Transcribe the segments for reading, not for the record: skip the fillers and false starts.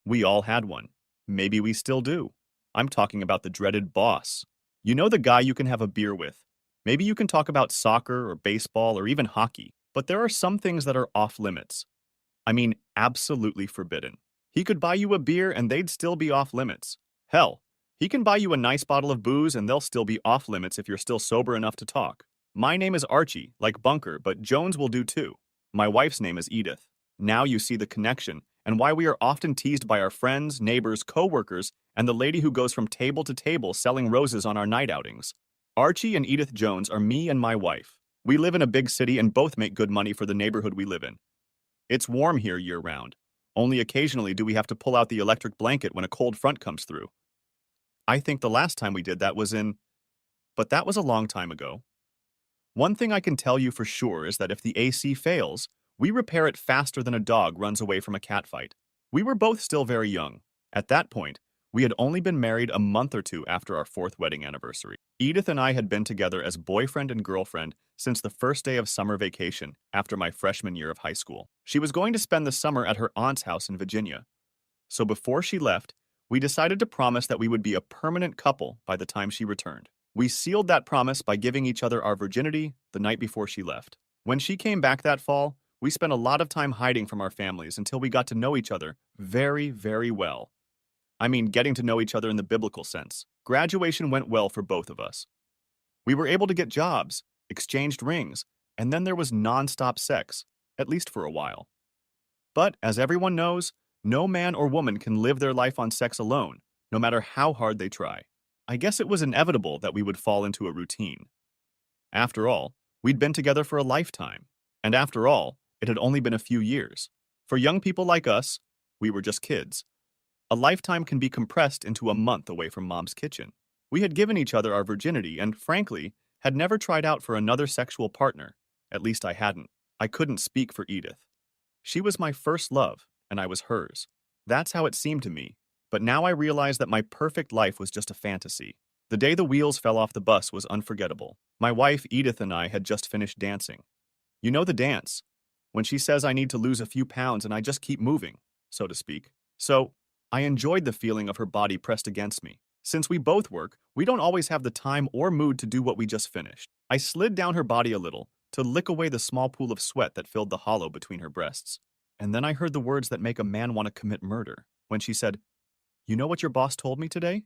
We all had one. Maybe we still do. I'm talking about the dreaded boss. You know, the guy you can have a beer with. Maybe you can talk about soccer or baseball or even hockey, but there are some things that are off limits. I mean, absolutely forbidden. He could buy you a beer and they'd still be off limits. Hell, he can buy you a nice bottle of booze and they'll still be off limits if you're still sober enough to talk. My name is Archie, like Bunker, but Jones will do too. My wife's name is Edith. Now you see the connection and why we are often teased by our friends, neighbors, co-workers, and the lady who goes from table to table selling roses on our night outings. Archie and Edith Jones are me and my wife. We live in a big city and both make good money for the neighborhood we live in. It's warm here year-round. Only occasionally do we have to pull out the electric blanket when a cold front comes through. I think the last time we did that was but that was a long time ago. One thing I can tell you for sure is that if the AC fails, we repair it faster than a dog runs away from a catfight. We were both still very young. At that point, we had only been married a month or two after our fourth wedding anniversary. Edith and I had been together as boyfriend and girlfriend since the first day of summer vacation after my freshman year of high school. She was going to spend the summer at her aunt's house in Virginia. So before she left, we decided to promise that we would be a permanent couple by the time she returned. We sealed that promise by giving each other our virginity the night before she left. When she came back that fall, we spent a lot of time hiding from our families until we got to know each other very, very well. I mean, getting to know each other in the biblical sense. Graduation went well for both of us. We were able to get jobs, exchanged rings, and then there was nonstop sex, at least for a while. But, as everyone knows, no man or woman can live their life on sex alone, no matter how hard they try. I guess it was inevitable that we would fall into a routine. After all, we'd been together for a lifetime. And after all, it had only been a few years. For young people like us, we were just kids. A lifetime can be compressed into a month away from mom's kitchen. We had given each other our virginity and, frankly, had never tried out for another sexual partner. At least I hadn't. I couldn't speak for Edith. She was my first love, and I was hers. That's how it seemed to me. But now I realize that my perfect life was just a fantasy. The day the wheels fell off the bus was unforgettable. My wife, Edith, and I had just finished dancing. You know the dance, when she says I need to lose a few pounds and I just keep moving, so to speak. So, I enjoyed the feeling of her body pressed against me. Since we both work, we don't always have the time or mood to do what we just finished. I slid down her body a little to lick away the small pool of sweat that filled the hollow between her breasts. And then I heard the words that make a man want to commit murder, when she said, "You know what your boss told me today?"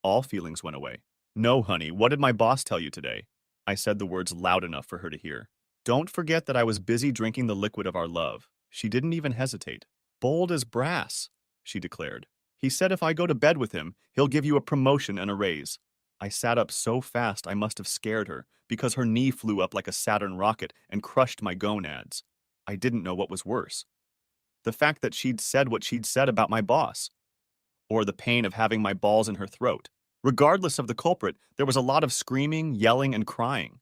All feelings went away. "No, honey, what did my boss tell you today?" I said the words loud enough for her to hear. "Don't forget that I was busy drinking the liquid of our love." She didn't even hesitate. "Bold as brass," she declared. "He said if I go to bed with him, he'll give you a promotion and a raise." I sat up so fast I must have scared her, because her knee flew up like a Saturn rocket and crushed my gonads. I didn't know what was worse. The fact that she'd said what she'd said about my boss, or the pain of having my balls in her throat. Regardless of the culprit, there was a lot of screaming, yelling, and crying.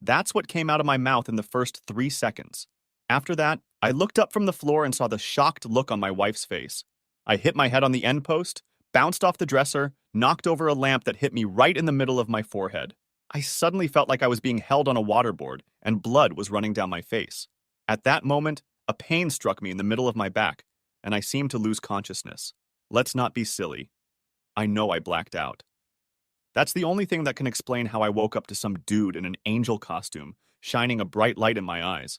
That's what came out of my mouth in the first 3 seconds. After that, I looked up from the floor and saw the shocked look on my wife's face. I hit my head on the end post, bounced off the dresser, knocked over a lamp that hit me right in the middle of my forehead. I suddenly felt like I was being held on a waterboard, and blood was running down my face. At that moment, a pain struck me in the middle of my back, and I seemed to lose consciousness. Let's not be silly. I know I blacked out. That's the only thing that can explain how I woke up to some dude in an angel costume, shining a bright light in my eyes.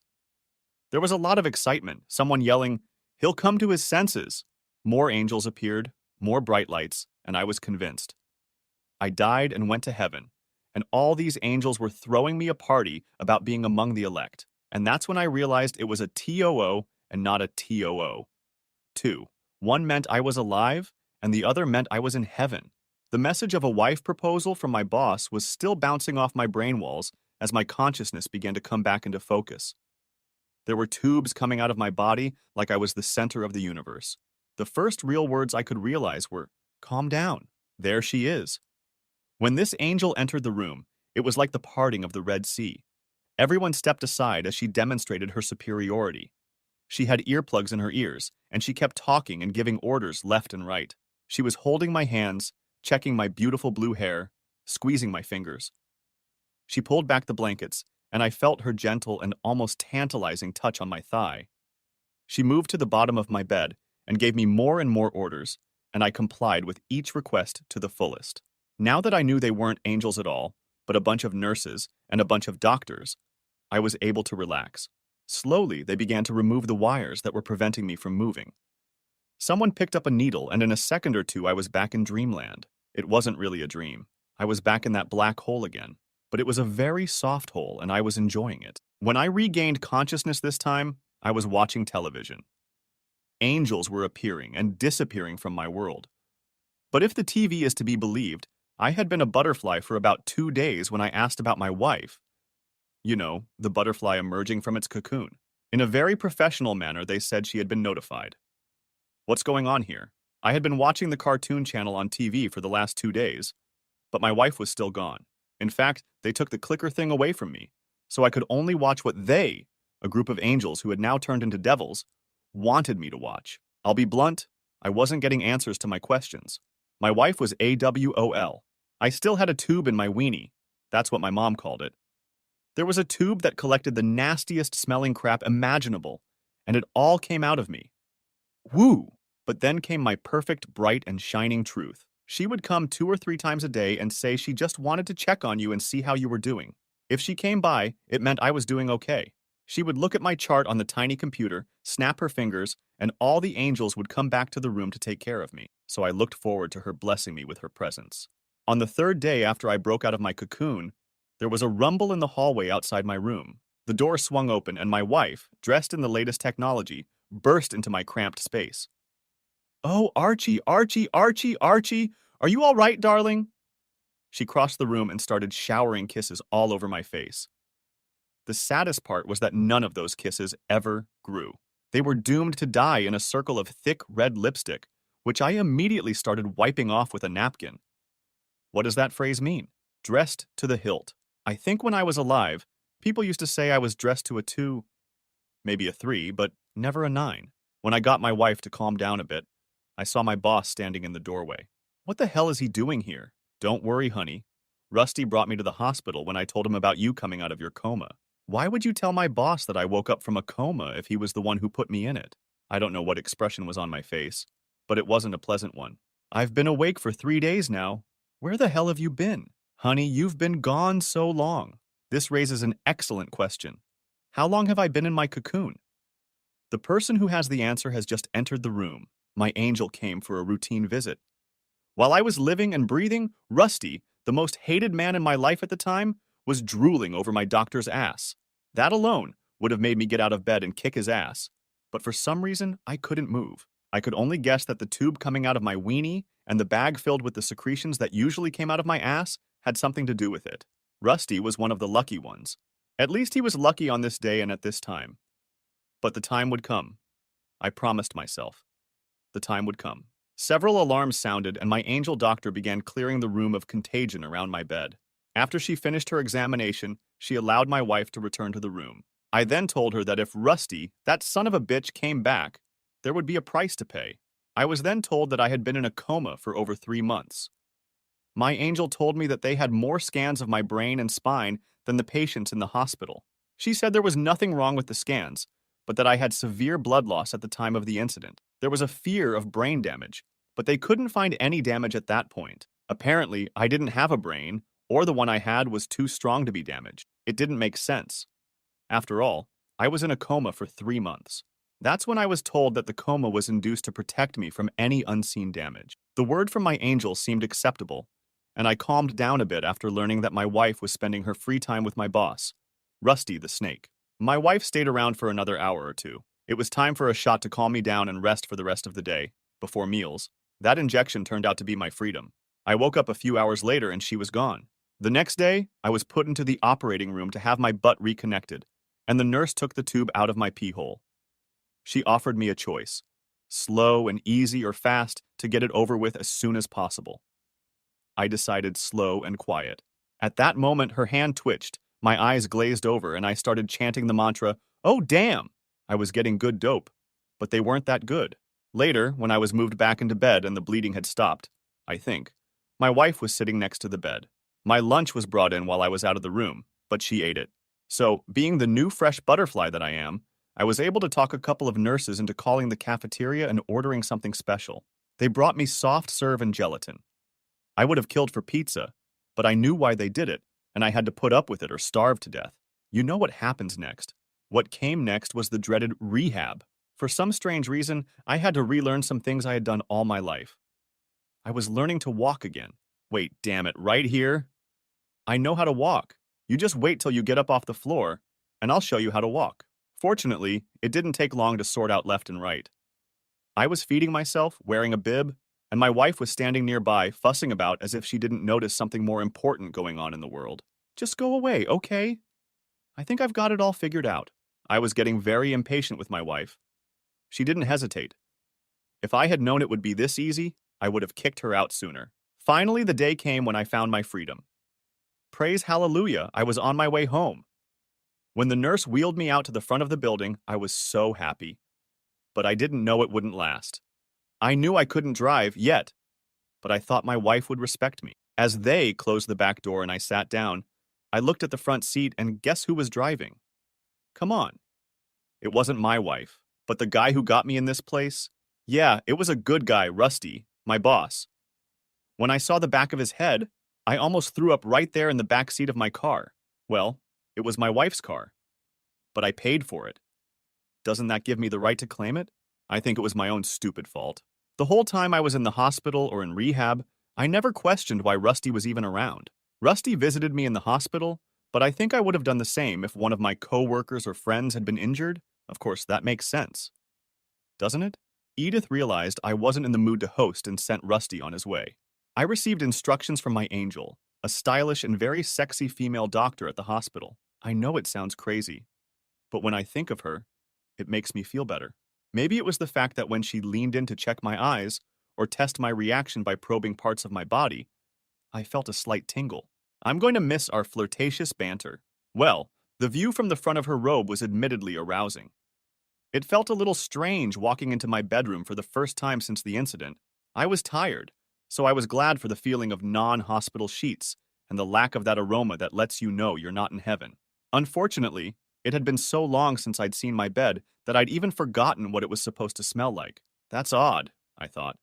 There was a lot of excitement, someone yelling, "He'll come to his senses." More angels appeared, more bright lights, and I was convinced. I died and went to heaven, and all these angels were throwing me a party about being among the elect. And that's when I realized it was a TOO and not a TOO. 2. One meant I was alive, and the other meant I was in heaven. The message of a wife proposal from my boss was still bouncing off my brain walls as my consciousness began to come back into focus. There were tubes coming out of my body like I was the center of the universe. The first real words I could realize were, "Calm down. There she is." When this angel entered the room, it was like the parting of the Red Sea. Everyone stepped aside as she demonstrated her superiority. She had earplugs in her ears, and she kept talking and giving orders left and right. She was holding my hands, checking my beautiful blue hair, squeezing my fingers. She pulled back the blankets, and I felt her gentle and almost tantalizing touch on my thigh. She moved to the bottom of my bed and gave me more and more orders, and I complied with each request to the fullest. Now that I knew they weren't angels at all, but a bunch of nurses and a bunch of doctors, I was able to relax. Slowly, they began to remove the wires that were preventing me from moving. Someone picked up a needle, and in a second or two, I was back in dreamland. It wasn't really a dream. I was back in that black hole again. But it was a very soft hole, and I was enjoying it. When I regained consciousness this time, I was watching television. Angels were appearing and disappearing from my world. But if the TV is to be believed, I had been a butterfly for about 2 days when I asked about my wife. You know, the butterfly emerging from its cocoon. In a very professional manner, they said she had been notified. What's going on here? I had been watching the cartoon channel on TV for the last 2 days, but my wife was still gone. In fact, they took the clicker thing away from me, so I could only watch what they, a group of angels who had now turned into devils, wanted me to watch. I'll be blunt, I wasn't getting answers to my questions. My wife was AWOL. I still had a tube in my weenie. That's what my mom called it. There was a tube that collected the nastiest smelling crap imaginable, and it all came out of me. Woo! But then came my perfect, bright, and shining truth. She would come 2 or 3 times a day and say she just wanted to check on you and see how you were doing. If she came by, it meant I was doing okay. She would look at my chart on the tiny computer, snap her fingers, and all the angels would come back to the room to take care of me. So I looked forward to her blessing me with her presence. On the 3rd day after I broke out of my cocoon, there was a rumble in the hallway outside my room. The door swung open and my wife, dressed in the latest technology, burst into my cramped space. "Oh, Archie, Archie, Archie, Archie, are you all right, darling?" She crossed the room and started showering kisses all over my face. The saddest part was that none of those kisses ever grew. They were doomed to die in a circle of thick red lipstick, which I immediately started wiping off with a napkin. What does that phrase mean? Dressed to the hilt. I think when I was alive, people used to say I was dressed to a 2, maybe a 3, but never a 9. When I got my wife to calm down a bit, I saw my boss standing in the doorway. What the hell is he doing here? Don't worry, honey. Rusty brought me to the hospital when I told him about you coming out of your coma. Why would you tell my boss that I woke up from a coma if he was the one who put me in it? I don't know what expression was on my face, but it wasn't a pleasant one. I've been awake for 3 days now. Where the hell have you been? Honey, you've been gone so long. This raises an excellent question. How long have I been in my cocoon? The person who has the answer has just entered the room. My angel came for a routine visit. While I was living and breathing, Rusty, the most hated man in my life at the time, was drooling over my doctor's ass. That alone would have made me get out of bed and kick his ass. But for some reason, I couldn't move. I could only guess that the tube coming out of my weenie and the bag filled with the secretions that usually came out of my ass had something to do with it. Rusty was one of the lucky ones. At least he was lucky on this day and at this time. But the time would come. I promised myself. The time would come. Several alarms sounded, and my angel doctor began clearing the room of contagion around my bed. After she finished her examination, she allowed my wife to return to the room. I then told her that if Rusty, that son of a bitch, came back, there would be a price to pay. I was then told that I had been in a coma for over 3 months. My angel told me that they had more scans of my brain and spine than the patients in the hospital. She said there was nothing wrong with the scans, but that I had severe blood loss at the time of the incident. There was a fear of brain damage, but they couldn't find any damage at that point. Apparently, I didn't have a brain, or the one I had was too strong to be damaged. It didn't make sense. After all, I was in a coma for 3 months. That's when I was told that the coma was induced to protect me from any unseen damage. The word from my angel seemed acceptable, and I calmed down a bit after learning that my wife was spending her free time with my boss, Rusty the Snake. My wife stayed around for another hour or two. It was time for a shot to calm me down and rest for the rest of the day, before meals. That injection turned out to be my freedom. I woke up a few hours later and she was gone. The next day, I was put into the operating room to have my butt reconnected, and the nurse took the tube out of my pee hole. She offered me a choice, slow and easy or fast, to get it over with as soon as possible. I decided slow and quiet. At that moment, her hand twitched, my eyes glazed over, and I started chanting the mantra, "Oh, damn!" I was getting good dope, but they weren't that good. Later, when I was moved back into bed and the bleeding had stopped, I think, my wife was sitting next to the bed. My lunch was brought in while I was out of the room, but she ate it. So, being the new fresh butterfly that I am, I was able to talk a couple of nurses into calling the cafeteria and ordering something special. They brought me soft serve and gelatin. I would have killed for pizza, but I knew why they did it, and I had to put up with it or starve to death. You know what happens next. What came next was the dreaded rehab. For some strange reason, I had to relearn some things I had done all my life. I was learning to walk again. Wait, damn it, right here? I know how to walk. You just wait till you get up off the floor, and I'll show you how to walk. Fortunately, it didn't take long to sort out left and right. I was feeding myself, wearing a bib, and my wife was standing nearby, fussing about as if she didn't notice something more important going on in the world. Just go away, okay? I think I've got it all figured out. I was getting very impatient with my wife. She didn't hesitate. If I had known it would be this easy, I would have kicked her out sooner. Finally, the day came when I found my freedom. Praise hallelujah, I was on my way home. When the nurse wheeled me out to the front of the building, I was so happy. But I didn't know it wouldn't last. I knew I couldn't drive yet, but I thought my wife would respect me. As they closed the back door and I sat down, I looked at the front seat and guess who was driving? Come on. It wasn't my wife, but the guy who got me in this place? Yeah, it was a good guy, Rusty, my boss. When I saw the back of his head, I almost threw up right there in the back seat of my car. Well, it was my wife's car, but I paid for it. Doesn't that give me the right to claim it? I think it was my own stupid fault. The whole time I was in the hospital or in rehab, I never questioned why Rusty was even around. Rusty visited me in the hospital, but I think I would have done the same if one of my co-workers or friends had been injured. Of course, that makes sense. Doesn't it? Edith realized I wasn't in the mood to host and sent Rusty on his way. I received instructions from my angel, a stylish and very sexy female doctor at the hospital. I know it sounds crazy, but when I think of her, it makes me feel better. Maybe it was the fact that when she leaned in to check my eyes or test my reaction by probing parts of my body, I felt a slight tingle. I'm going to miss our flirtatious banter. Well, the view from the front of her robe was admittedly arousing. It felt a little strange walking into my bedroom for the first time since the incident. I was tired, so I was glad for the feeling of non-hospital sheets and the lack of that aroma that lets you know you're not in heaven. Unfortunately, it had been so long since I'd seen my bed that I'd even forgotten what it was supposed to smell like. That's odd, I thought.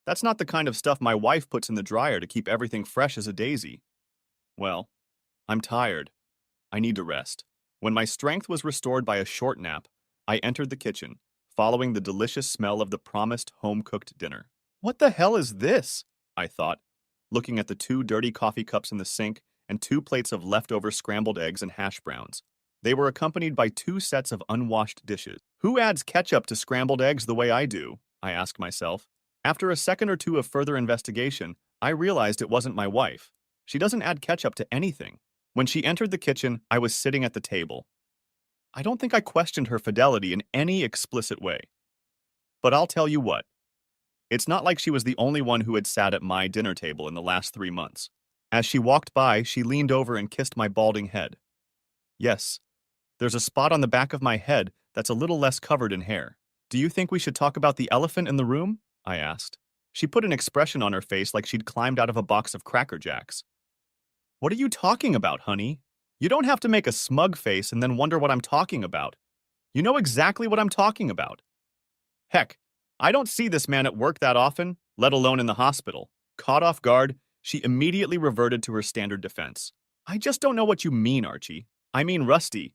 That's not the kind of stuff my wife puts in the dryer to keep everything fresh as a daisy. Well, I'm tired. I need to rest. When my strength was restored by a short nap, I entered the kitchen, following the delicious smell of the promised home-cooked dinner. What the hell is this? I thought, looking at the 2 dirty coffee cups in the sink and 2 plates of leftover scrambled eggs and hash browns. They were accompanied by 2 sets of unwashed dishes. Who adds ketchup to scrambled eggs the way I do? I asked myself. After a second or two of further investigation, I realized it wasn't my wife. She doesn't add ketchup to anything. When she entered the kitchen, I was sitting at the table. I don't think I questioned her fidelity in any explicit way. But I'll tell you what. It's not like she was the only one who had sat at my dinner table in the last 3 months. As she walked by, she leaned over and kissed my balding head. Yes, there's a spot on the back of my head that's a little less covered in hair. Do you think we should talk about the elephant in the room? I asked. She put an expression on her face like she'd climbed out of a box of Cracker Jacks. What are you talking about, honey? You don't have to make a smug face and then wonder what I'm talking about. You know exactly what I'm talking about. Heck, I don't see this man at work that often, let alone in the hospital. Caught off guard, she immediately reverted to her standard defense. I just don't know what you mean, Archie. I mean Rusty,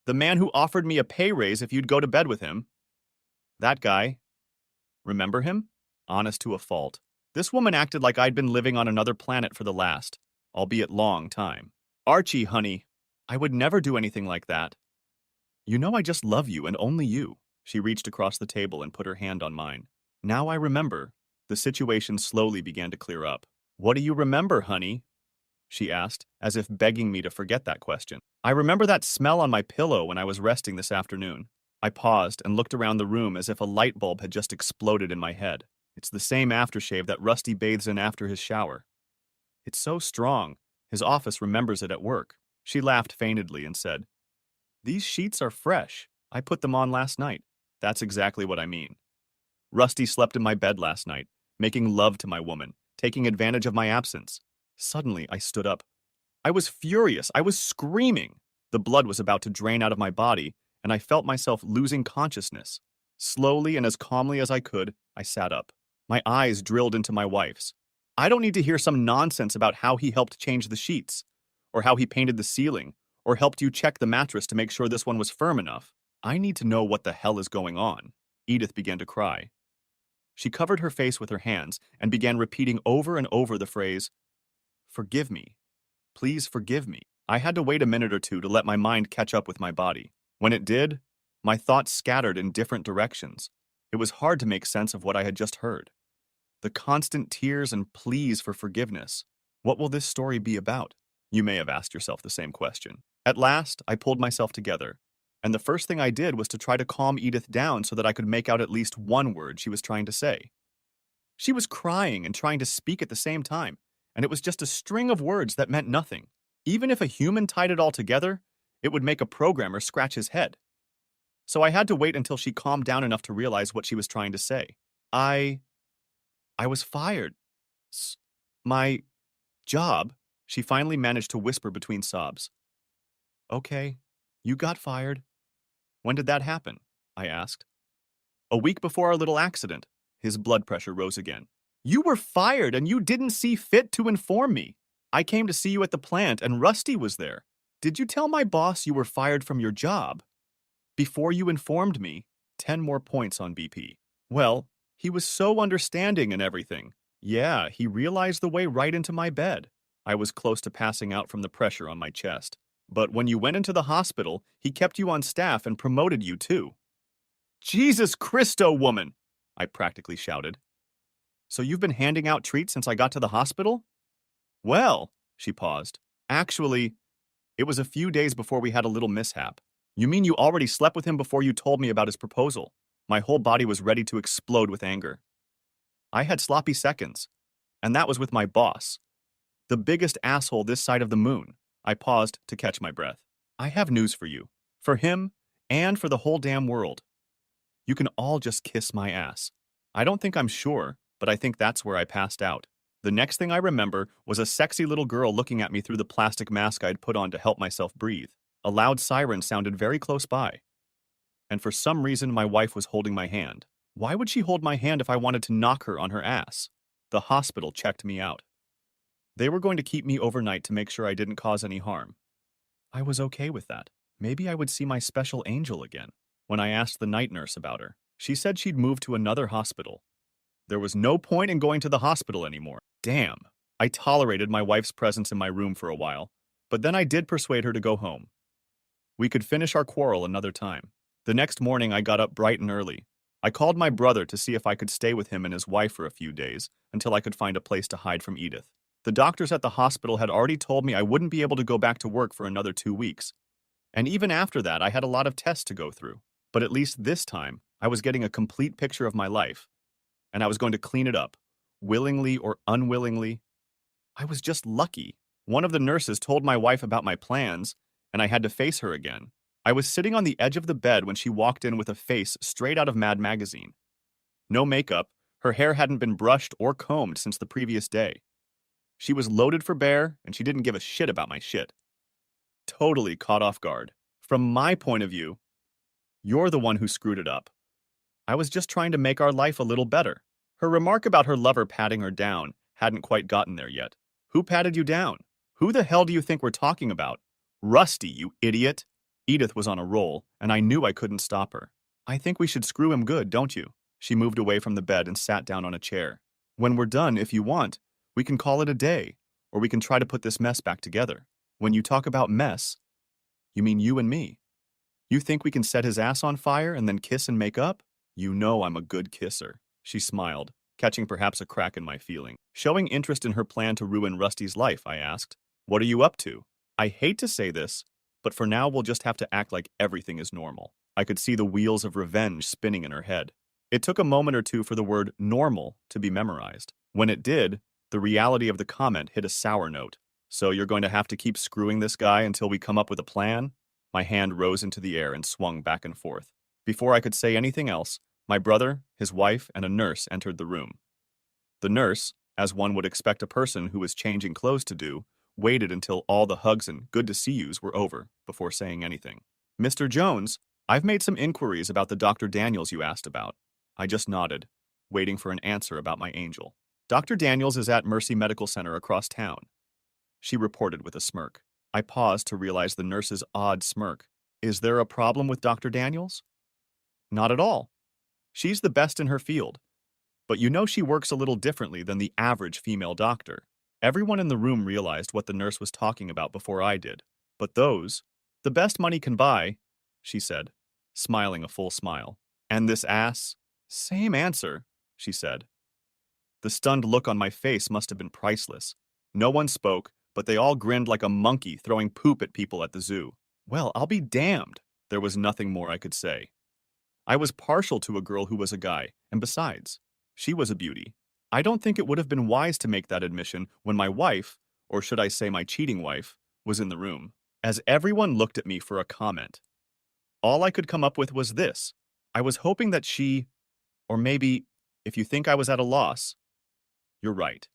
the man who offered me a pay raise if you'd go to bed with him. That guy. Remember him? Honest to a fault. This woman acted like I'd been living on another planet for the last, albeit long, time. Archie, honey, I would never do anything like that. You know I just love you and only you. She reached across the table and put her hand on mine. Now I remember. The situation slowly began to clear up. What do you remember, honey? She asked, as if begging me to forget that question. I remember that smell on my pillow when I was resting this afternoon. I paused and looked around the room as if a light bulb had just exploded in my head. It's the same aftershave that Rusty bathes in after his shower. It's so strong, his office remembers it at work. She laughed feignedly and said, These sheets are fresh. I put them on last night. That's exactly what I mean. Rusty slept in my bed last night, making love to my woman, taking advantage of my absence. Suddenly, I stood up. I was furious. I was screaming. The blood was about to drain out of my body, and I felt myself losing consciousness. Slowly and as calmly as I could, I sat up. My eyes drilled into my wife's. I don't need to hear some nonsense about how he helped change the sheets, or how he painted the ceiling, or helped you check the mattress to make sure this one was firm enough. I need to know what the hell is going on. Edith began to cry. She covered her face with her hands and began repeating over and over the phrase, "Forgive me. Please forgive me." I had to wait a minute or two to let my mind catch up with my body. When it did, my thoughts scattered in different directions. It was hard to make sense of what I had just heard. The constant tears and pleas for forgiveness. What will this story be about? You may have asked yourself the same question. At last, I pulled myself together, and the first thing I did was to try to calm Edith down so that I could make out at least one word she was trying to say. She was crying and trying to speak at the same time, and it was just a string of words that meant nothing. Even if a human tied it all together, it would make a programmer scratch his head. So I had to wait until she calmed down enough to realize what she was trying to say. I was fired. My job, she finally managed to whisper between sobs. Okay, you got fired. When did that happen? I asked. A week before our little accident. His blood pressure rose again. You were fired and you didn't see fit to inform me. I came to see you at the plant and Rusty was there. Did you tell my boss you were fired from your job? Before you informed me, 10 more points on BP. Well, he was so understanding and everything. Yeah, he realized the way right into my bed. I was close to passing out from the pressure on my chest. But when you went into the hospital, he kept you on staff and promoted you too. Jesus Christo, woman! I practically shouted. So you've been handing out treats since I got to the hospital? Well, she paused. Actually, it was a few days before we had a little mishap. You mean you already slept with him before you told me about his proposal? My whole body was ready to explode with anger. I had sloppy seconds, and that was with my boss. The biggest asshole this side of the moon. I paused to catch my breath. I have news for you. For him, and for the whole damn world. You can all just kiss my ass. I don't think I'm sure, but I think that's where I passed out. The next thing I remember was a sexy little girl looking at me through the plastic mask I'd put on to help myself breathe. A loud siren sounded very close by. And for some reason, my wife was holding my hand. Why would she hold my hand if I wanted to knock her on her ass? The hospital checked me out. They were going to keep me overnight to make sure I didn't cause any harm. I was okay with that. Maybe I would see my special angel again. When I asked the night nurse about her, she said she'd moved to another hospital. There was no point in going to the hospital anymore. Damn. I tolerated my wife's presence in my room for a while, but then I did persuade her to go home. We could finish our quarrel another time. The next morning, I got up bright and early. I called my brother to see if I could stay with him and his wife for a few days until I could find a place to hide from Edith. The doctors at the hospital had already told me I wouldn't be able to go back to work for another 2 weeks. And even after that, I had a lot of tests to go through. But at least this time, I was getting a complete picture of my life, and I was going to clean it up, willingly or unwillingly. I was just lucky. One of the nurses told my wife about my plans, and I had to face her again. I was sitting on the edge of the bed when she walked in with a face straight out of Mad Magazine. No makeup, her hair hadn't been brushed or combed since the previous day. She was loaded for bear, and she didn't give a shit about my shit. Totally caught off guard. From my point of view, you're the one who screwed it up. I was just trying to make our life a little better. Her remark about her lover patting her down hadn't quite gotten there yet. Who patted you down? Who the hell do you think we're talking about? Rusty, you idiot! Edith was on a roll, and I knew I couldn't stop her. I think we should screw him good, don't you? She moved away from the bed and sat down on a chair. When we're done, if you want, we can call it a day, or we can try to put this mess back together. When you talk about mess, you mean you and me. You think we can set his ass on fire and then kiss and make up? You know I'm a good kisser. She smiled, catching perhaps a crack in my feeling. Showing interest in her plan to ruin Rusty's life, I asked. What are you up to? I hate to say this, but for now we'll just have to act like everything is normal. I could see the wheels of revenge spinning in her head. It took a moment or two for the word normal to be memorized. When it did, the reality of the comment hit a sour note. So you're going to have to keep screwing this guy until we come up with a plan? My hand rose into the air and swung back and forth. Before I could say anything else, my brother, his wife, and a nurse entered the room. The nurse, as one would expect a person who was changing clothes to do, waited until all the hugs and good to see yous were over before saying anything. Mr. Jones, I've made some inquiries about the Dr. Daniels you asked about. I just nodded, waiting for an answer about my angel. Dr. Daniels is at Mercy Medical Center across town, she reported with a smirk. I paused to realize the nurse's odd smirk. Is there a problem with Dr. Daniels? Not at all. She's the best in her field. But you know she works a little differently than the average female doctor. Everyone in the room realized what the nurse was talking about before I did. But the best money can buy, she said, smiling a full smile. And this ass? Same answer, she said. The stunned look on my face must have been priceless. No one spoke, but they all grinned like a monkey throwing poop at people at the zoo. Well, I'll be damned. There was nothing more I could say. I was partial to a girl who was a guy, and besides, she was a beauty. I don't think it would have been wise to make that admission when my wife, or should I say my cheating wife, was in the room. As everyone looked at me for a comment, all I could come up with was this. I was hoping that she, or maybe, if you think I was at a loss, you're right.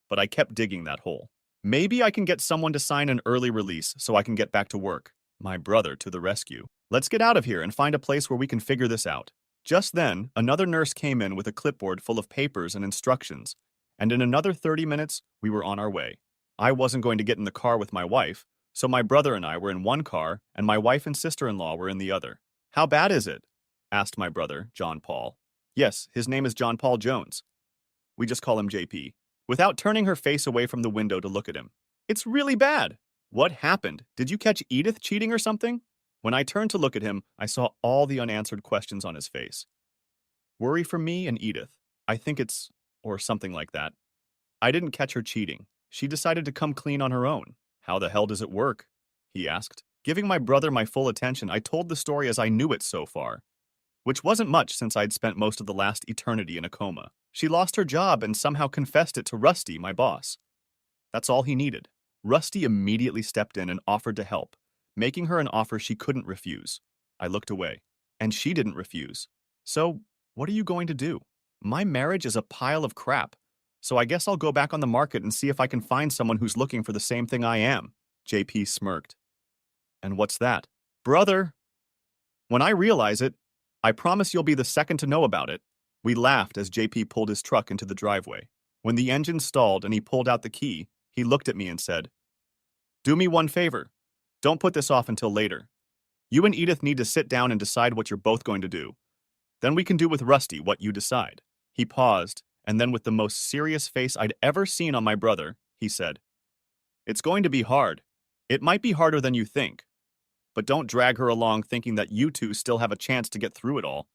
But I kept digging that hole. Maybe I can get someone to sign an early release so I can get back to work. My brother to the rescue. Let's get out of here and find a place where we can figure this out. Just then, another nurse came in with a clipboard full of papers and instructions, and in another 30 minutes, we were on our way. I wasn't going to get in the car with my wife, so my brother and I were in one car, and my wife and sister-in-law were in the other. How bad is it? Asked my brother, John Paul. Yes, his name is John Paul Jones. We just call him JP. Without turning her face away from the window to look at him. It's really bad. What happened? Did you catch Edith cheating or something? When I turned to look at him, I saw all the unanswered questions on his face. Worry for me and Edith. I think it's, or something like that. I didn't catch her cheating. She decided to come clean on her own. How the hell does it work? He asked. Giving my brother my full attention, I told the story as I knew it so far, which wasn't much since I'd spent most of the last eternity in a coma. She lost her job and somehow confessed it to Rusty, my boss. That's all he needed. Rusty immediately stepped in and offered to help, making her an offer she couldn't refuse. I looked away, and she didn't refuse. So, what are you going to do? My marriage is a pile of crap, so I guess I'll go back on the market and see if I can find someone who's looking for the same thing I am. JP smirked. And what's that? Brother! When I realize it, I promise you'll be the second to know about it. We laughed as JP pulled his truck into the driveway. When the engine stalled and he pulled out the key, he looked at me and said, Do me one favor. Don't put this off until later. You and Edith need to sit down and decide what you're both going to do. Then we can do with Rusty what you decide. He paused, and then with the most serious face I'd ever seen on my brother, he said, It's going to be hard. It might be harder than you think. But don't drag her along thinking that you two still have a chance to get through it all.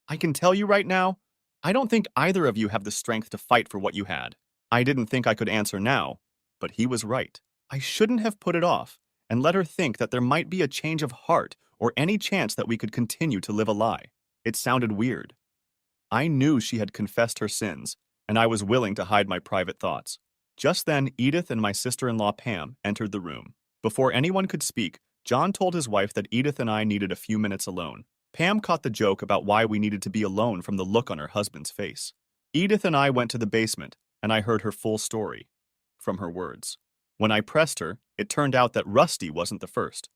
I can tell you right now, I don't think either of you have the strength to fight for what you had. I didn't think I could answer now, but he was right. I shouldn't have put it off and let her think that there might be a change of heart or any chance that we could continue to live a lie. It sounded weird. I knew she had confessed her sins, and I was willing to hide my private thoughts. Just then, Edith and my sister-in-law Pam entered the room. Before anyone could speak, John told his wife that Edith and I needed a few minutes alone. Pam caught the joke about why we needed to be alone from the look on her husband's face. Edith and I went to the basement, and I heard her full story, from her words. When I pressed her, it turned out that Rusty wasn't the first.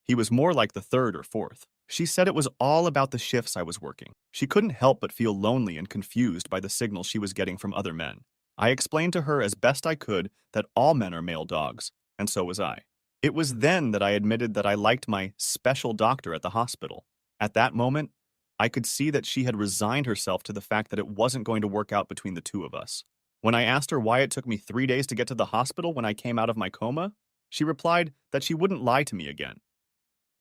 He was more like the third or fourth. She said it was all about the shifts I was working. She couldn't help but feel lonely and confused by the signals she was getting from other men. I explained to her as best I could that all men are male dogs, and so was I. It was then that I admitted that I liked my special doctor at the hospital. At that moment, I could see that she had resigned herself to the fact that it wasn't going to work out between the two of us. When I asked her why it took me 3 days to get to the hospital when I came out of my coma, she replied that she wouldn't lie to me again.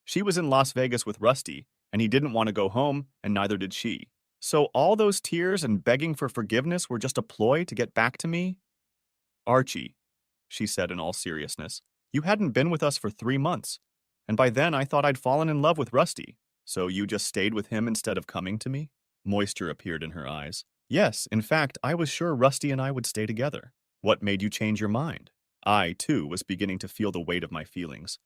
She was in Las Vegas with Rusty, and he didn't want to go home, and neither did she. So all those tears and begging for forgiveness were just a ploy to get back to me? Archie, she said in all seriousness, you hadn't been with us for 3 months, and by then I thought I'd fallen in love with Rusty. So you just stayed with him instead of coming to me? Moisture appeared in her eyes. Yes, in fact, I was sure Rusty and I would stay together. What made you change your mind? I, too, was beginning to feel the weight of my feelings.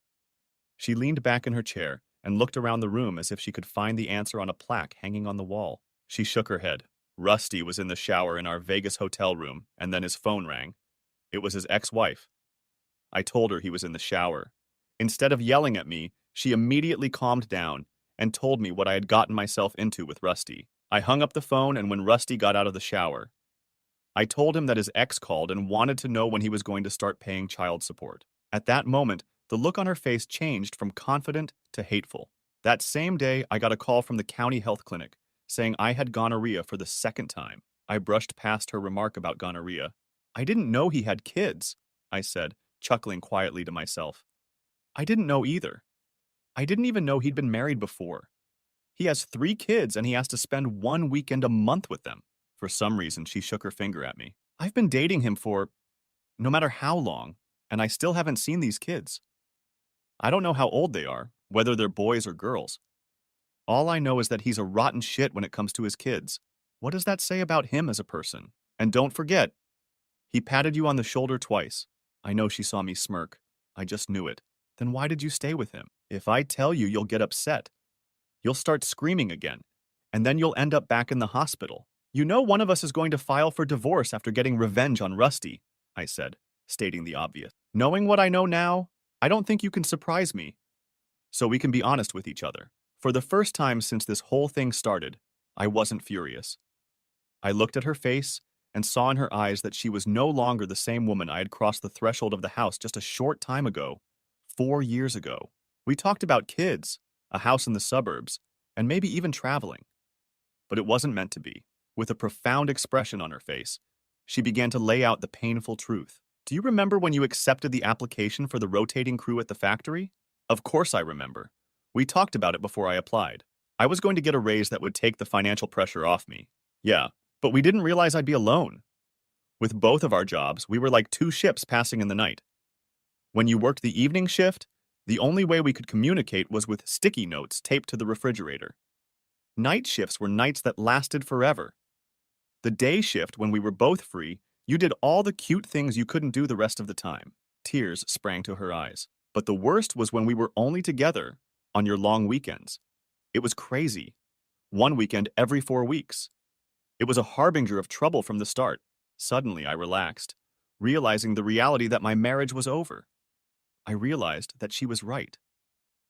She leaned back in her chair and looked around the room as if she could find the answer on a plaque hanging on the wall. She shook her head. Rusty was in the shower in our Vegas hotel room, and then his phone rang. It was his ex-wife. I told her he was in the shower. Instead of yelling at me, She immediately calmed down and told me what I had gotten myself into with Rusty. I hung up the phone, and when Rusty got out of the shower, I told him that his ex called and wanted to know when he was going to start paying child support. At that moment, the look on her face changed from confident to hateful. That same day, I got a call from the county health clinic saying I had gonorrhea for the second time. I brushed past her remark about gonorrhea. I didn't know he had kids, I said, chuckling quietly to myself. I didn't know either. I didn't even know he'd been married before. He has 3 kids and he has to spend one weekend a month with them. For some reason, she shook her finger at me. I've been dating him for no matter how long, and I still haven't seen these kids. I don't know how old they are, whether they're boys or girls. All I know is that he's a rotten shit when it comes to his kids. What does that say about him as a person? And don't forget, he patted you on the shoulder twice. I know she saw me smirk. I just knew it. Then why did you stay with him? If I tell you, you'll get upset. You'll start screaming again, and then you'll end up back in the hospital. You know one of us is going to file for divorce after getting revenge on Rusty, I said, stating the obvious. Knowing what I know now, I don't think you can surprise me. So we can be honest with each other. For the first time since this whole thing started, I wasn't furious. I looked at her face and saw in her eyes that she was no longer the same woman I had crossed the threshold of the house just a short time ago, 4 years ago. We talked about kids, a house in the suburbs, and maybe even traveling. But it wasn't meant to be. With a profound expression on her face, she began to lay out the painful truth. Do you remember when you accepted the application for the rotating crew at the factory? Of course I remember. We talked about it before I applied. I was going to get a raise that would take the financial pressure off me. Yeah, but we didn't realize I'd be alone. With both of our jobs, we were like 2 ships passing in the night. When you worked the evening shift, the only way we could communicate was with sticky notes taped to the refrigerator. Night shifts were nights that lasted forever. The day shift, when we were both free, you did all the cute things you couldn't do the rest of the time. Tears sprang to her eyes. But the worst was when we were only together on your long weekends. It was crazy. One weekend every 4 weeks. It was a harbinger of trouble from the start. Suddenly, I relaxed, realizing the reality that my marriage was over. I realized that she was right.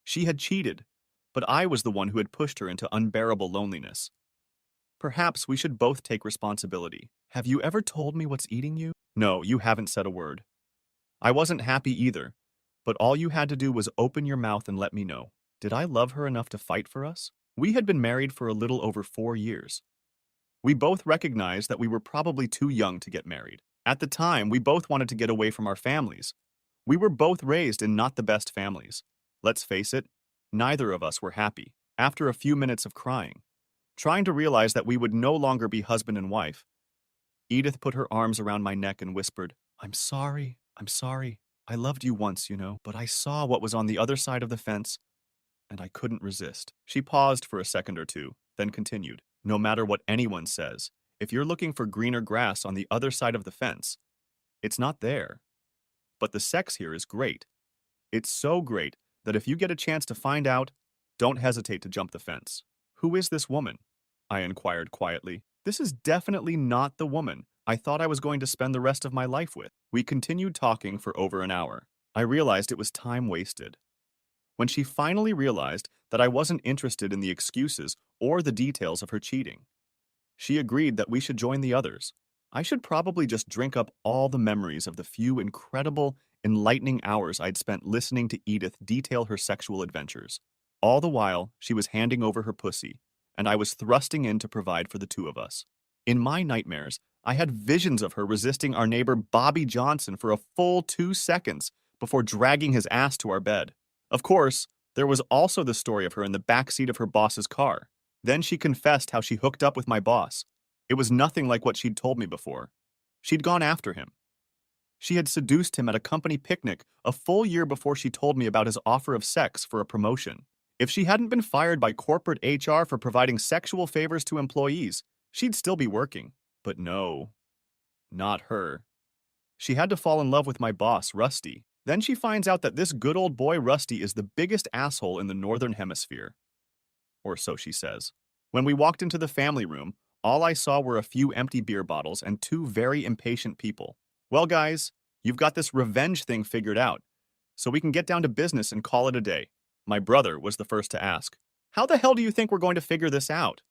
She had cheated, but I was the one who had pushed her into unbearable loneliness. Perhaps we should both take responsibility. Have you ever told me what's eating you? No, you haven't said a word. I wasn't happy either, but all you had to do was open your mouth and let me know. Did I love her enough to fight for us? We had been married for a little over 4 years. We both recognized that we were probably too young to get married. At the time, we both wanted to get away from our families. We were both raised in not the best families. Let's face it, neither of us were happy. After a few minutes of crying, trying to realize that we would no longer be husband and wife, Edith put her arms around my neck and whispered, I'm sorry. I loved you once, but I saw what was on the other side of the fence, and I couldn't resist. She paused for a second or two, then continued, no matter what anyone says, if you're looking for greener grass on the other side of the fence, it's not there. But the sex here is great. It's so great that if you get a chance to find out, don't hesitate to jump the fence. Who is this woman? I inquired quietly. This is definitely not the woman I thought I was going to spend the rest of my life with. We continued talking for over an hour. I realized it was time wasted. When she finally realized that I wasn't interested in the excuses or the details of her cheating, she agreed that we should join the others. I should probably just drink up all the memories of the few incredible, enlightening hours I'd spent listening to Edith detail her sexual adventures. All the while, she was handing over her pussy, and I was thrusting in to provide for the two of us. In my nightmares, I had visions of her resisting our neighbor Bobby Johnson for a full 2 seconds before dragging his ass to our bed. Of course, there was also the story of her in the back seat of her boss's car. Then she confessed how she hooked up with my boss. It was nothing like what she'd told me before. She'd gone after him. She had seduced him at a company picnic a full year before she told me about his offer of sex for a promotion. If she hadn't been fired by corporate HR for providing sexual favors to employees, she'd still be working. But no, not her. She had to fall in love with my boss, Rusty. Then she finds out that this good old boy Rusty is the biggest asshole in the Northern Hemisphere. Or so she says. When we walked into the family room, all I saw were a few empty beer bottles and 2 very impatient people. Well, guys, you've got this revenge thing figured out, so we can get down to business and call it a day. My brother was the first to ask, "How the hell do you think we're going to figure this out?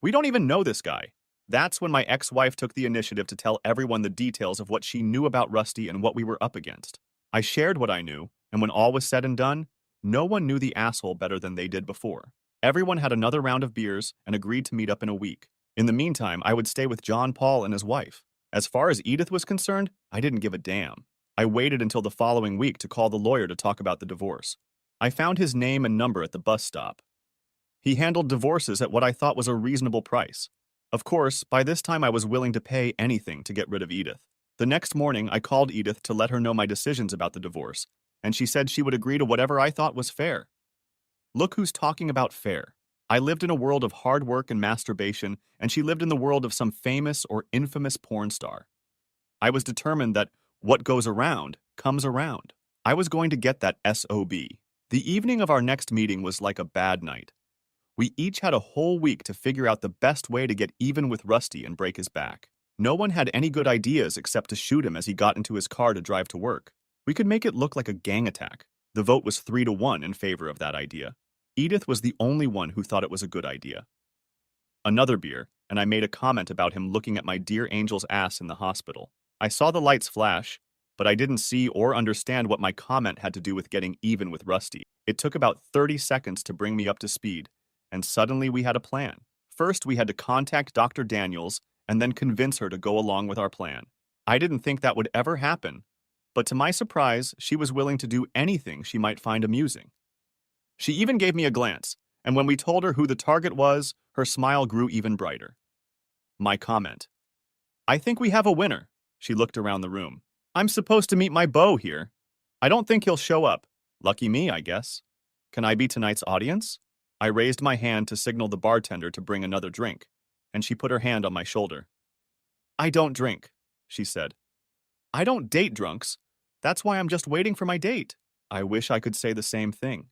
We don't even know this guy." That's when my ex-wife took the initiative to tell everyone the details of what she knew about Rusty and what we were up against. I shared what I knew, and when all was said and done, no one knew the asshole better than they did before. Everyone had another round of beers and agreed to meet up in a week. In the meantime, I would stay with John Paul and his wife. As far as Edith was concerned, I didn't give a damn. I waited until the following week to call the lawyer to talk about the divorce. I found his name and number at the bus stop. He handled divorces at what I thought was a reasonable price. Of course, by this time I was willing to pay anything to get rid of Edith. The next morning, I called Edith to let her know my decisions about the divorce, and she said she would agree to whatever I thought was fair. Look who's talking about fair. I lived in a world of hard work and masturbation, and she lived in the world of some famous or infamous porn star. I was determined that what goes around comes around. I was going to get that SOB. The evening of our next meeting was like a bad night. We each had a whole week to figure out the best way to get even with Rusty and break his back. No one had any good ideas except to shoot him as he got into his car to drive to work. We could make it look like a gang attack. The vote was 3-1 in favor of that idea. Edith was the only one who thought it was a good idea. Another beer, and I made a comment about him looking at my dear angel's ass in the hospital. I saw the lights flash, but I didn't see or understand what my comment had to do with getting even with Rusty. It took about 30 seconds to bring me up to speed, and suddenly we had a plan. First, we had to contact Dr. Daniels and then convince her to go along with our plan. I didn't think that would ever happen, but to my surprise, she was willing to do anything she might find amusing. She even gave me a glance, and when we told her who the target was, her smile grew even brighter. My comment: "I think we have a winner." She looked around the room. "I'm supposed to meet my beau here. I don't think he'll show up. Lucky me, I guess. Can I be tonight's audience?" I raised my hand to signal the bartender to bring another drink, and she put her hand on my shoulder. "I don't drink," she said. "I don't date drunks. That's why I'm just waiting for my date." I wish I could say the same thing.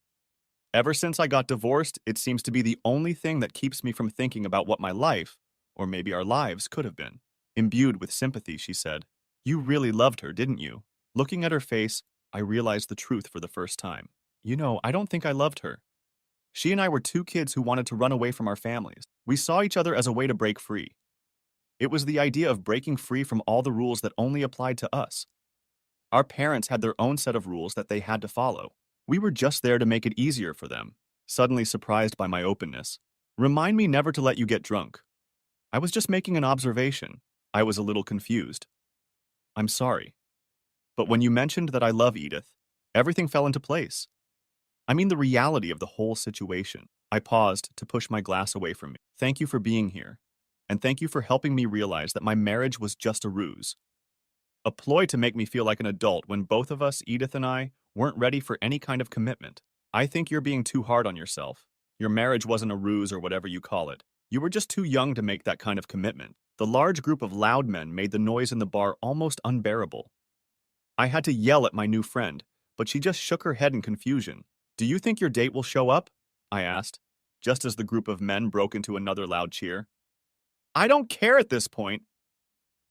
Ever since I got divorced, it seems to be the only thing that keeps me from thinking about what my life, or maybe our lives, could have been. Imbued with sympathy, she said, "You really loved her, didn't you?" Looking at her face, I realized the truth for the first time. I don't think I loved her. She and I were two kids who wanted to run away from our families. We saw each other as a way to break free. It was the idea of breaking free from all the rules that only applied to us. Our parents had their own set of rules that they had to follow. We were just there to make it easier for them. Suddenly surprised by my openness. "Remind me never to let you get drunk." I was just making an observation. I was a little confused. "I'm sorry. But when you mentioned that I love Edith, everything fell into place. I mean the reality of the whole situation." I paused to push my glass away from me. "Thank you for being here. And thank you for helping me realize that my marriage was just a ruse. A ploy to make me feel like an adult when both of us, Edith and I, weren't ready for any kind of commitment. I think you're being too hard on yourself. Your marriage wasn't a ruse or whatever you call it. You were just too young to make that kind of commitment." The large group of loud men made the noise in the bar almost unbearable. I had to yell at my new friend, but she just shook her head in confusion. "Do you think your date will show up?" I asked, just as the group of men broke into another loud cheer. "I don't care at this point.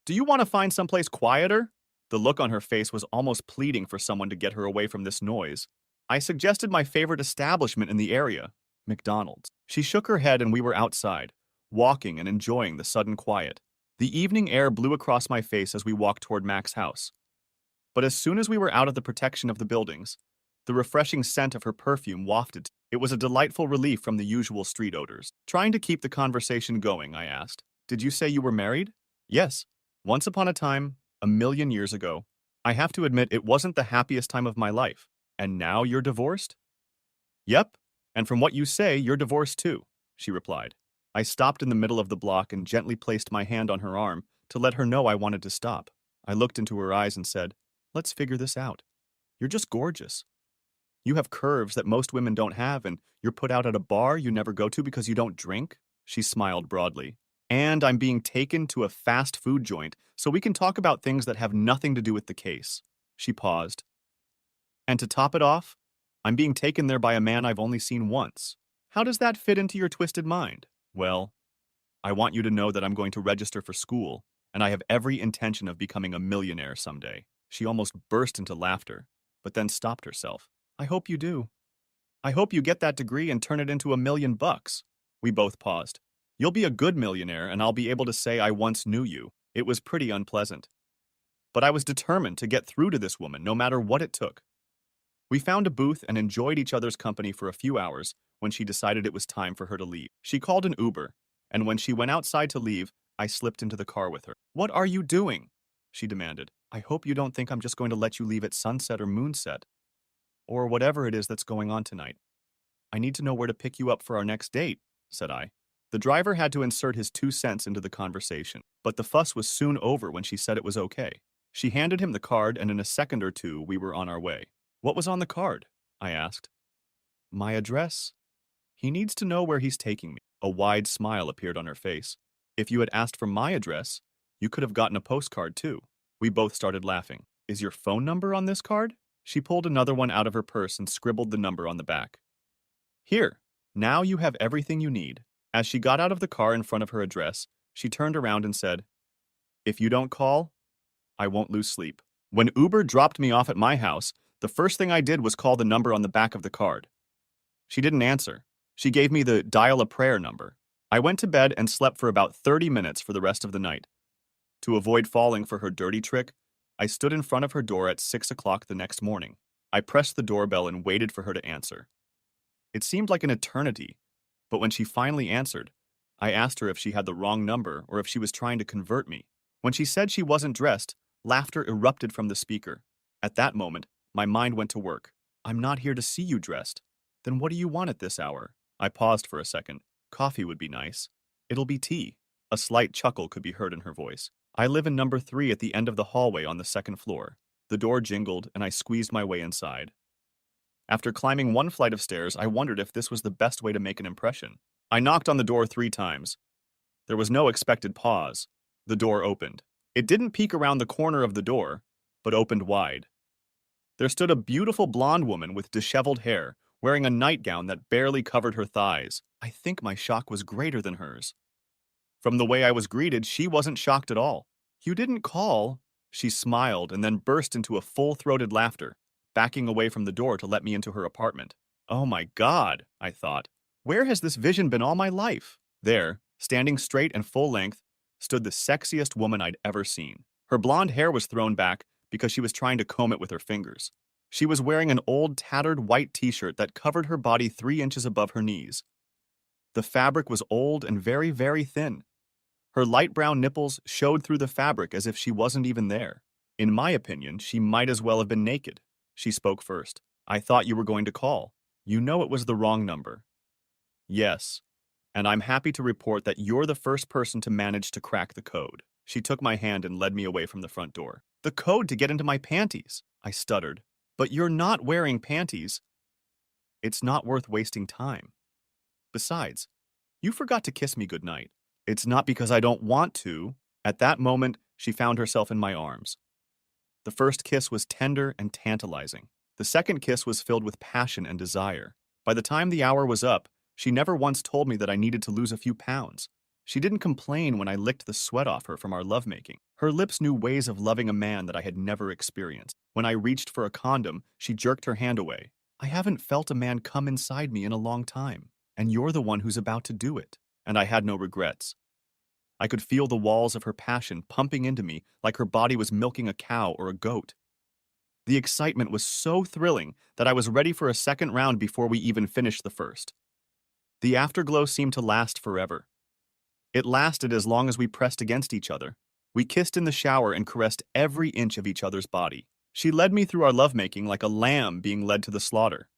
Do you want to find someplace quieter?" The look on her face was almost pleading for someone to get her away from this noise. I suggested my favorite establishment in the area, McDonald's. She shook her head and we were outside, walking and enjoying the sudden quiet. The evening air blew across my face as we walked toward Mac's house. But as soon as we were out of the protection of the buildings, the refreshing scent of her perfume wafted. It was a delightful relief from the usual street odors. Trying to keep the conversation going, I asked, "Did you say you were married?" "Yes. Once upon a time, a million years ago. I have to admit it wasn't the happiest time of my life. And now you're divorced?" "Yep. And from what you say, you're divorced too," she replied. I stopped in the middle of the block and gently placed my hand on her arm to let her know I wanted to stop. I looked into her eyes and said, "Let's figure this out. You're just gorgeous. You have curves that most women don't have, and you're put out at a bar you never go to because you don't drink." She smiled broadly. "And I'm being taken to a fast food joint so we can talk about things that have nothing to do with the case." She paused. "And to top it off, I'm being taken there by a man I've only seen once. How does that fit into your twisted mind?" "Well, I want you to know that I'm going to register for school, and I have every intention of becoming a millionaire someday." She almost burst into laughter, but then stopped herself. "I hope you do." I hope you get that degree and turn it into $1 million. We both paused. You'll be a good millionaire, and I'll be able to say I once knew you. It was pretty unpleasant. But I was determined to get through to this woman, no matter what it took. We found a booth and enjoyed each other's company for a few hours when she decided it was time for her to leave. She called an Uber, and when she went outside to leave, I slipped into the car with her. "What are you doing?" she demanded. "I hope you don't think I'm just going to let you leave at sunset or moonset, or whatever it is that's going on tonight. I need to know where to pick you up for our next date," said I. The driver had to insert his 2 cents into the conversation, but the fuss was soon over when she said it was okay. She handed him the card, and in a second or two, we were on our way. "What was on the card?" I asked. "My address. He needs to know where he's taking me." A wide smile appeared on her face. "If you had asked for my address, you could have gotten a postcard too." We both started laughing. "Is your phone number on this card?" She pulled another one out of her purse and scribbled the number on the back. "Here, now you have everything you need." As she got out of the car in front of her address, she turned around and said, "If you don't call, I won't lose sleep." When Uber dropped me off at my house, the first thing I did was call the number on the back of the card. She didn't answer. She gave me the dial a prayer number. I went to bed and slept for about 30 minutes for the rest of the night. To avoid falling for her dirty trick, I stood in front of her door at 6 o'clock the next morning. I pressed the doorbell and waited for her to answer. It seemed like an eternity, but when she finally answered, I asked her if she had the wrong number or if she was trying to convert me. When she said she wasn't dressed, laughter erupted from the speaker. At that moment, my mind went to work. "I'm not here to see you dressed. Then what do you want at this hour?" I paused for a second. "Coffee would be nice." "It'll be tea." A slight chuckle could be heard in her voice. "I live in number 3 at the end of the hallway on the second floor." The door jingled, and I squeezed my way inside. After climbing one flight of stairs, I wondered if this was the best way to make an impression. I knocked on the door 3 times. There was no expected pause. The door opened. It didn't peek around the corner of the door, but opened wide. There stood a beautiful blonde woman with disheveled hair, wearing a nightgown that barely covered her thighs. I think my shock was greater than hers. From the way I was greeted, she wasn't shocked at all. "You didn't call?" She smiled and then burst into a full-throated laughter, backing away from the door to let me into her apartment. "Oh my God," I thought. "Where has this vision been all my life?" There, standing straight and full length, stood the sexiest woman I'd ever seen. Her blonde hair was thrown back because she was trying to comb it with her fingers. She was wearing an old, tattered white t-shirt that covered her body 3 inches above her knees. The fabric was old and very, very thin. Her light brown nipples showed through the fabric as if she wasn't even there. In my opinion, she might as well have been naked. She spoke first. "I thought you were going to call. You know it was the wrong number." "Yes, and I'm happy to report that you're the first person to manage to crack the code." She took my hand and led me away from the front door. "The code to get into my panties," I stuttered. "But you're not wearing panties." "It's not worth wasting time. Besides, you forgot to kiss me goodnight." "It's not because I don't want to." At that moment, she found herself in my arms. The first kiss was tender and tantalizing. The second kiss was filled with passion and desire. By the time the hour was up, she never once told me that I needed to lose a few pounds. She didn't complain when I licked the sweat off her from our lovemaking. Her lips knew ways of loving a man that I had never experienced. When I reached for a condom, she jerked her hand away. "I haven't felt a man come inside me in a long time, and you're the one who's about to do it." And I had no regrets. I could feel the walls of her passion pumping into me like her body was milking a cow or a goat. The excitement was so thrilling that I was ready for a second round before we even finished the first. The afterglow seemed to last forever. It lasted as long as we pressed against each other. We kissed in the shower and caressed every inch of each other's body. She led me through our lovemaking like a lamb being led to the slaughter.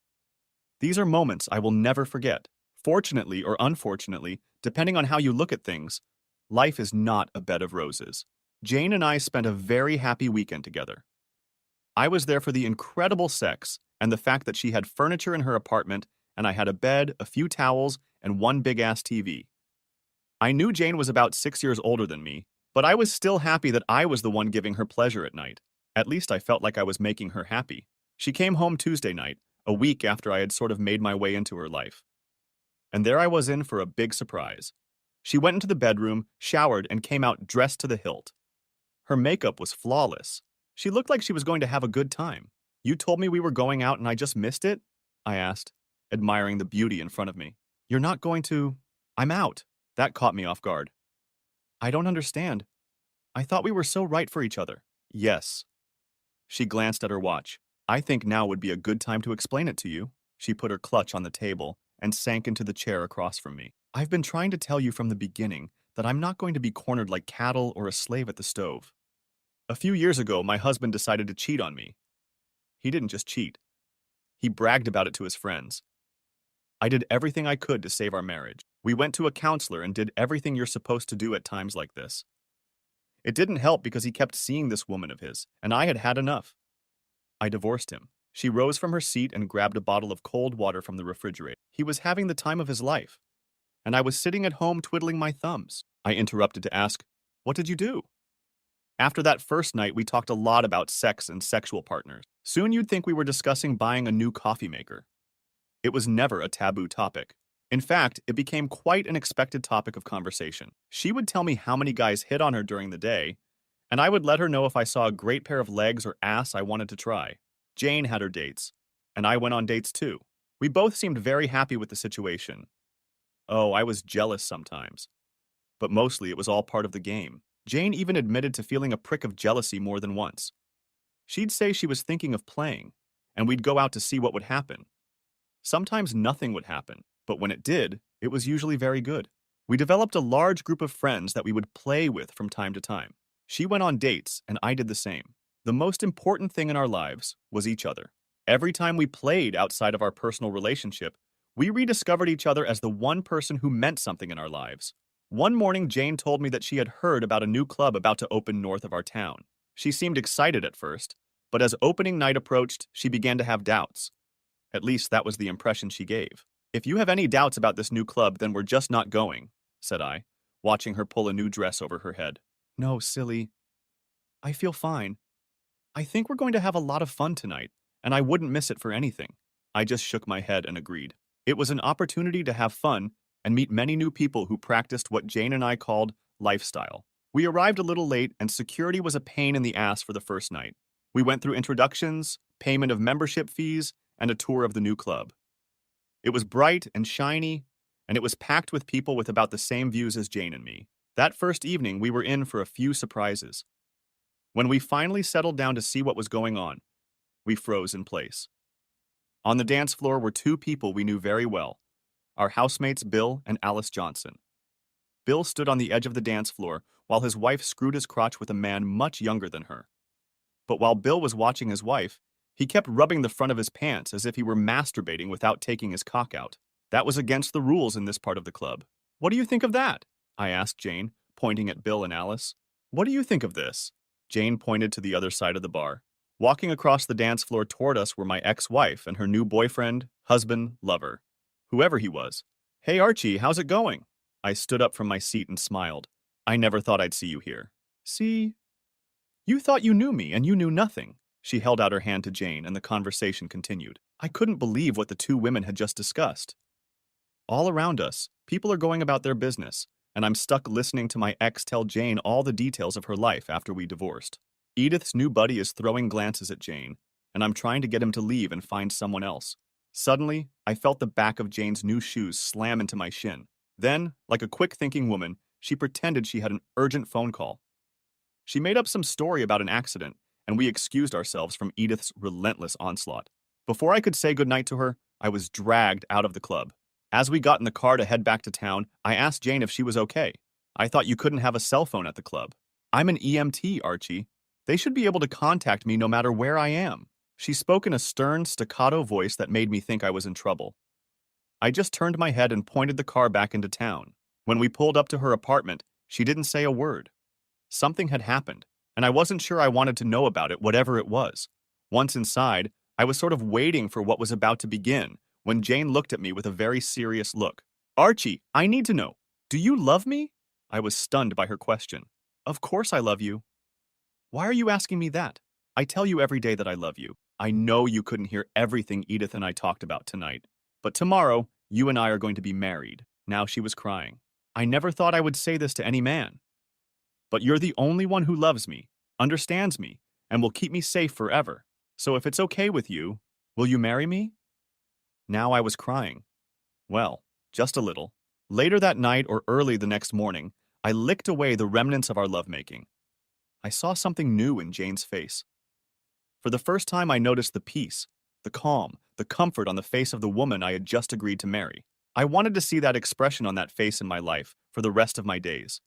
These are moments I will never forget. Fortunately or unfortunately, depending on how you look at things, life is not a bed of roses. Jane and I spent a very happy weekend together. I was there for the incredible sex and the fact that she had furniture in her apartment and I had a bed, a few towels, and one big-ass TV. I knew Jane was about 6 years older than me, but I was still happy that I was the one giving her pleasure at night. At least I felt like I was making her happy. She came home Tuesday night, a week after I had sort of made my way into her life. And there I was in for a big surprise. She went into the bedroom, showered, and came out dressed to the hilt. Her makeup was flawless. She looked like she was going to have a good time. "You told me we were going out and I just missed it?" I asked. admiring the beauty in front of me. You're not going to... I'm out. That caught me off guard. I don't understand. I thought we were so right for each other. Yes. She glanced at her watch. I think now would be a good time to explain it to you. She put her clutch on the table and sank into the chair across from me. I've been trying to tell you from the beginning that I'm not going to be cornered like cattle or a slave at the stove. A few years ago, my husband decided to cheat on me. He didn't just cheat. He bragged about it to his friends. I did everything I could to save our marriage. We went to a counselor and did everything you're supposed to do at times like this. It didn't help because he kept seeing this woman of his, and I had had enough. I divorced him. She rose from her seat and grabbed a bottle of cold water from the refrigerator. He was having the time of his life, and I was sitting at home twiddling my thumbs. I interrupted to ask, "What did you do?" After that first night, we talked a lot about sex and sexual partners. Soon you'd think we were discussing buying a new coffee maker. It was never a taboo topic. In fact, it became quite an expected topic of conversation. She would tell me how many guys hit on her during the day, and I would let her know if I saw a great pair of legs or ass I wanted to try. Jane had her dates, and I went on dates too. We both seemed very happy with the situation. Oh, I was jealous sometimes, but mostly it was all part of the game. Jane even admitted to feeling a prick of jealousy more than once. She'd say she was thinking of playing, and we'd go out to see what would happen. Sometimes nothing would happen, but when it did, it was usually very good. We developed a large group of friends that we would play with from time to time. She went on dates, and I did the same. The most important thing in our lives was each other. Every time we played outside of our personal relationship, we rediscovered each other as the one person who meant something in our lives. One morning, Jane told me that she had heard about a new club about to open north of our town. She seemed excited at first, but as opening night approached, she began to have doubts. At least that was the impression she gave. "If you have any doubts about this new club, then we're just not going," said I, watching her pull a new dress over her head. "No, silly. I feel fine. I think we're going to have a lot of fun tonight, and I wouldn't miss it for anything." I just shook my head and agreed. It was an opportunity to have fun and meet many new people who practiced what Jane and I called lifestyle. We arrived a little late, and security was a pain in the ass for the first night. We went through introductions, payment of membership fees, and a tour of the new club. It was bright and shiny, and it was packed with people with about the same views as Jane and me. That first evening, we were in for a few surprises. When we finally settled down to see what was going on, we froze in place. On the dance floor were two people we knew very well, our housemates Bill and Alice Johnson. Bill stood on the edge of the dance floor while his wife screwed his crotch with a man much younger than her. But while Bill was watching his wife, he kept rubbing the front of his pants as if he were masturbating without taking his cock out. That was against the rules in this part of the club. "What do you think of that?" I asked Jane, pointing at Bill and Alice. "What do you think of this?" Jane pointed to the other side of the bar. Walking across the dance floor toward us were my ex-wife and her new boyfriend, husband, lover, whoever he was. "Hey Archie, how's it going?" I stood up from my seat and smiled. "I never thought I'd see you here." "See? You thought you knew me, and you knew nothing." She held out her hand to Jane, and the conversation continued. I couldn't believe what the two women had just discussed. All around us, people are going about their business, and I'm stuck listening to my ex tell Jane all the details of her life after we divorced. Edith's new buddy is throwing glances at Jane, and I'm trying to get him to leave and find someone else. Suddenly, I felt the back of Jane's new shoes slam into my shin. Then, like a quick-thinking woman, she pretended she had an urgent phone call. She made up some story about an accident, and we excused ourselves from Edith's relentless onslaught. Before I could say goodnight to her, I was dragged out of the club. As we got in the car to head back to town, I asked Jane if she was okay. "I thought you couldn't have a cell phone at the club." "I'm an EMT, Archie. They should be able to contact me no matter where I am." She spoke in a stern, staccato voice that made me think I was in trouble. I just turned my head and pointed the car back into town. When we pulled up to her apartment, she didn't say a word. Something had happened, and I wasn't sure I wanted to know about it, whatever it was. Once inside, I was sort of waiting for what was about to begin when Jane looked at me with a very serious look. "Archie, I need to know. Do you love me?" I was stunned by her question. "Of course I love you." "Why are you asking me that? I tell you every day that I love you. I know you couldn't hear everything Edith and I talked about tonight. But tomorrow, you and I are going to be married." Now she was crying. "I never thought I would say this to any man. But you're the only one who loves me, understands me, and will keep me safe forever. So if it's okay with you, will you marry me?" Now I was crying. Well, just a little. Later that night or early the next morning, I licked away the remnants of our lovemaking. I saw something new in Jane's face. For the first time, I noticed the peace, the calm, the comfort on the face of the woman I had just agreed to marry. I wanted to see that expression on that face in my life for the rest of my days.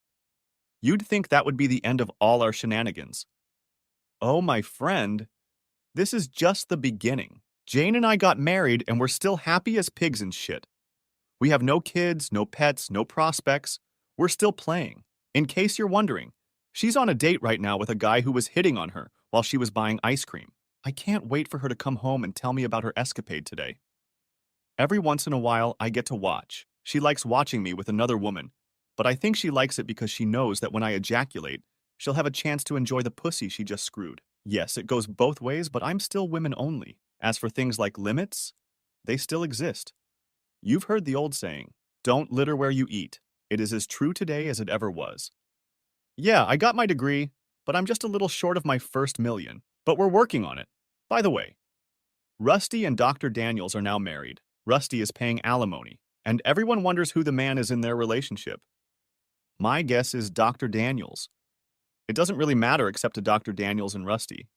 You'd think that would be the end of all our shenanigans. Oh, my friend, this is just the beginning. Jane and I got married and we're still happy as pigs and shit. We have no kids, no pets, no prospects. We're still playing. In case you're wondering, she's on a date right now with a guy who was hitting on her while she was buying ice cream. I can't wait for her to come home and tell me about her escapade today. Every once in a while, I get to watch. She likes watching me with another woman, but I think she likes it because she knows that when I ejaculate, she'll have a chance to enjoy the pussy she just screwed. Yes, it goes both ways, but I'm still women only. As for things like limits, they still exist. You've heard the old saying, don't litter where you eat. It is as true today as it ever was. Yeah, I got my degree, but I'm just a little short of my first million. But we're working on it. By the way, Rusty and Dr. Daniels are now married. Rusty is paying alimony, and everyone wonders who the man is in their relationship. My guess is Dr. Daniels. It doesn't really matter except to Dr. Daniels and Rusty.